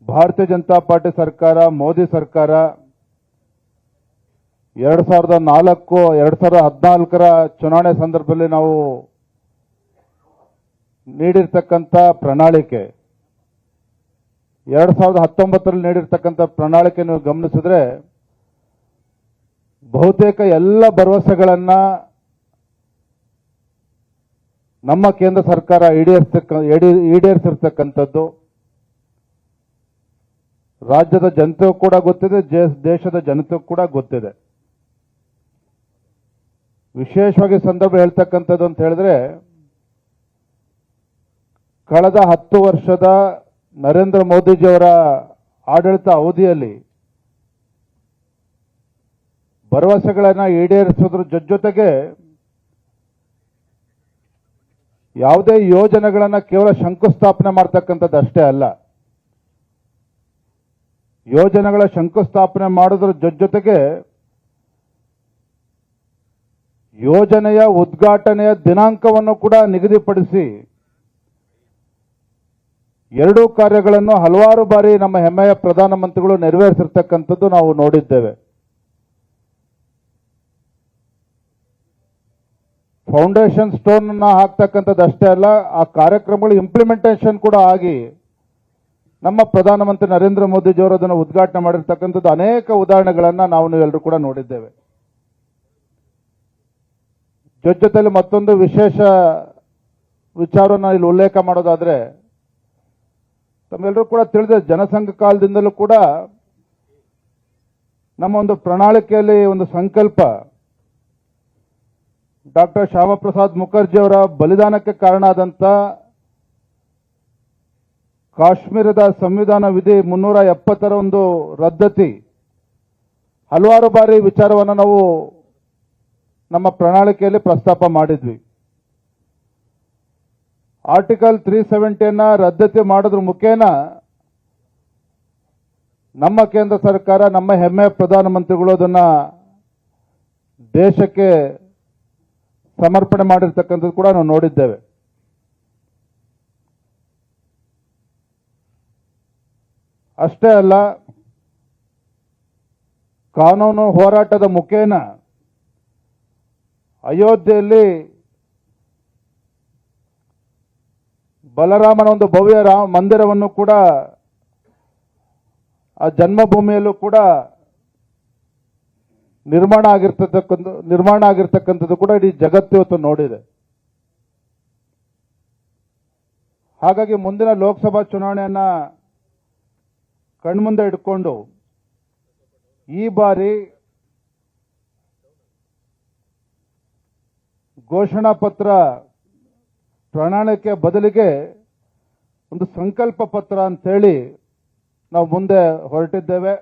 ಭಾರತೀಯ ಜನತಾ ಪಾರ್ಟಿ ಸರ್ಕಾರ, ಮೋದಿ ಸರ್ಕಾರ 2014ರ ಚುನಾವಣೆ ಸಂದರ್ಭದಲ್ಲಿ ನಾವು ನೀಡಿರ್ತಕ್ಕಂಥ ಪ್ರಣಾಳಿಕೆ, 2019ರಲ್ಲಿ ನೀಡಿರ್ತಕ್ಕಂಥ ಪ್ರಣಾಳಿಕೆ ನೀವು ಗಮನಿಸಿದ್ರೆ ಬಹುತೇಕ ಎಲ್ಲ ಭರವಸೆಗಳನ್ನ ನಮ್ಮ ಕೇಂದ್ರ ಸರ್ಕಾರ ಈಡೇರಿಸಿರ್ತಕ್ಕಂಥದ್ದು ರಾಜ್ಯದ ಜನತೆಗೂ ಕೂಡ ಗೊತ್ತಿದೆ, ದೇಶದ ಜನತೆಗೂ ಕೂಡ ಗೊತ್ತಿದೆ. ವಿಶೇಷವಾಗಿ ಸಂದರ್ಭ ಹೇಳ್ತಕ್ಕಂಥದ್ದು ಅಂತ ಹೇಳಿದ್ರೆ, ಕಳೆದ 10 ವರ್ಷದ ನರೇಂದ್ರ ಮೋದಿಜಿಯವರ ಆಡಳಿತ ಅವಧಿಯಲ್ಲಿ ಭರವಸೆಗಳನ್ನು ಈಡೇರಿಸೋದ್ರ ಜೊತೆಗೆ ಯಾವುದೇ ಯೋಜನೆಗಳನ್ನು ಕೇವಲ ಶಂಕುಸ್ಥಾಪನೆ ಮಾಡ್ತಕ್ಕಂಥದ್ದು ಅಷ್ಟೇ ಅಲ್ಲ, ಯೋಜನೆಗಳ ಶಂಕುಸ್ಥಾಪನೆ ಮಾಡೋದ್ರ ಜೊತೆಗೆ ಯೋಜನೆಯ ಉದ್ಘಾಟನೆಯ ದಿನಾಂಕವನ್ನು ಕೂಡ ನಿಗದಿಪಡಿಸಿ ಎರಡೂ ಕಾರ್ಯಗಳನ್ನು ಹಲವಾರು ಬಾರಿ ನಮ್ಮ ಹೆಮ್ಮೆಯ ಪ್ರಧಾನಮಂತ್ರಿಗಳು ನೆರವೇರಿಸಿರ್ತಕ್ಕಂಥದ್ದು ನಾವು ನೋಡಿದ್ದೇವೆ. ಫೌಂಡೇಶನ್ ಸ್ಟೋನ್ ಅನ್ನ ಹಾಕ್ತಕ್ಕಂಥದ್ದು ಅಷ್ಟೇ ಅಲ್ಲ, ಆ ಕಾರ್ಯಕ್ರಮಗಳು ಇಂಪ್ಲಿಮೆಂಟೇಷನ್ ಕೂಡ ಆಗಿ ನಮ್ಮ ಪ್ರಧಾನಮಂತ್ರಿ ನರೇಂದ್ರ ಮೋದಿಜಿಯವರು ಅದನ್ನು ಉದ್ಘಾಟನೆ ಮಾಡಿರ್ತಕ್ಕಂಥದ್ದು ಅನೇಕ ಉದಾಹರಣೆಗಳನ್ನು ನಾವು ನೀವೆಲ್ಲರೂ ಕೂಡ ನೋಡಿದ್ದೇವೆ. ಜೊತೆಯಲ್ಲಿ ಮತ್ತೊಂದು ವಿಶೇಷ ವಿಚಾರವನ್ನು ಇಲ್ಲಿ ಉಲ್ಲೇಖ ಮಾಡೋದಾದ್ರೆ, ತಮ್ಮೆಲ್ಲರೂ ಕೂಡ ತಿಳಿದ ಜನಸಂಘ ಕಾಲದಿಂದಲೂ ಕೂಡ ನಮ್ಮ ಒಂದು ಪ್ರಣಾಳಿಕೆಯಲ್ಲಿ ಒಂದು ಸಂಕಲ್ಪ ಡಾಕ್ಟರ್ ಶ್ಯಾಮಪ್ರಸಾದ್ ಮುಖರ್ಜಿ ಅವರ ಬಲಿದಾನಕ್ಕೆ ಕಾರಣ ಆದಂತ ಕಾಶ್ಮೀರದ ಸಂವಿಧಾನ ವಿಧಿ 370ರ ಒಂದು ರದ್ದತಿ, ಹಲವಾರು ಬಾರಿ ವಿಚಾರವನ್ನು ನಾವು ನಮ್ಮ ಪ್ರಣಾಳಿಕೆಯಲ್ಲಿ ಪ್ರಸ್ತಾಪ ಮಾಡಿದ್ವಿ. ಆರ್ಟಿಕಲ್ 370 ರದ್ದತಿ ಮಾಡೋದ್ರ ಮುಖೇನ ನಮ್ಮ ಕೇಂದ್ರ ಸರ್ಕಾರ, ನಮ್ಮ ಹೆಮ್ಮೆಯ ಪ್ರಧಾನಮಂತ್ರಿಗಳು ಅದನ್ನ ದೇಶಕ್ಕೆ ಸಮರ್ಪಣೆ ಮಾಡಿರ್ತಕ್ಕಂಥದ್ದು ಕೂಡ ನಾವು ನೋಡಿದ್ದೇವೆ. ಅಷ್ಟೇ ಅಲ್ಲ, ಕಾನೂನು ಹೋರಾಟದ ಮುಖೇನ ಅಯೋಧ್ಯೆಯಲ್ಲಿ ಬಲರಾಮನ ಒಂದು ಭವ್ಯ ಮಂದಿರವನ್ನು ಕೂಡ ಆ ಜನ್ಮಭೂಮಿಯಲ್ಲೂ ಕೂಡ ನಿರ್ಮಾಣ ಆಗಿರ್ತಕ್ಕಂಥದ್ದು ಕೂಡ ಇಡೀ ಜಗತ್ತು ಇವತ್ತು ನೋಡಿದೆ. ಹಾಗಾಗಿ ಮುಂದಿನ ಲೋಕಸಭಾ ಚುನಾವಣೆಯನ್ನ ಕಣ್ಮುಂದೆ ಇಟ್ಕೊಂಡು ಈ ಬಾರಿ ಘೋಷಣಾ ಪತ್ರ ಪ್ರಣಾಳಿಕೆ ಬದಲಿಗೆ ಒಂದು ಸಂಕಲ್ಪ ಪತ್ರ ಅಂತೇಳಿ ನಾವು ಮುಂದೆ ಹೊರಟಿದ್ದೇವೆ.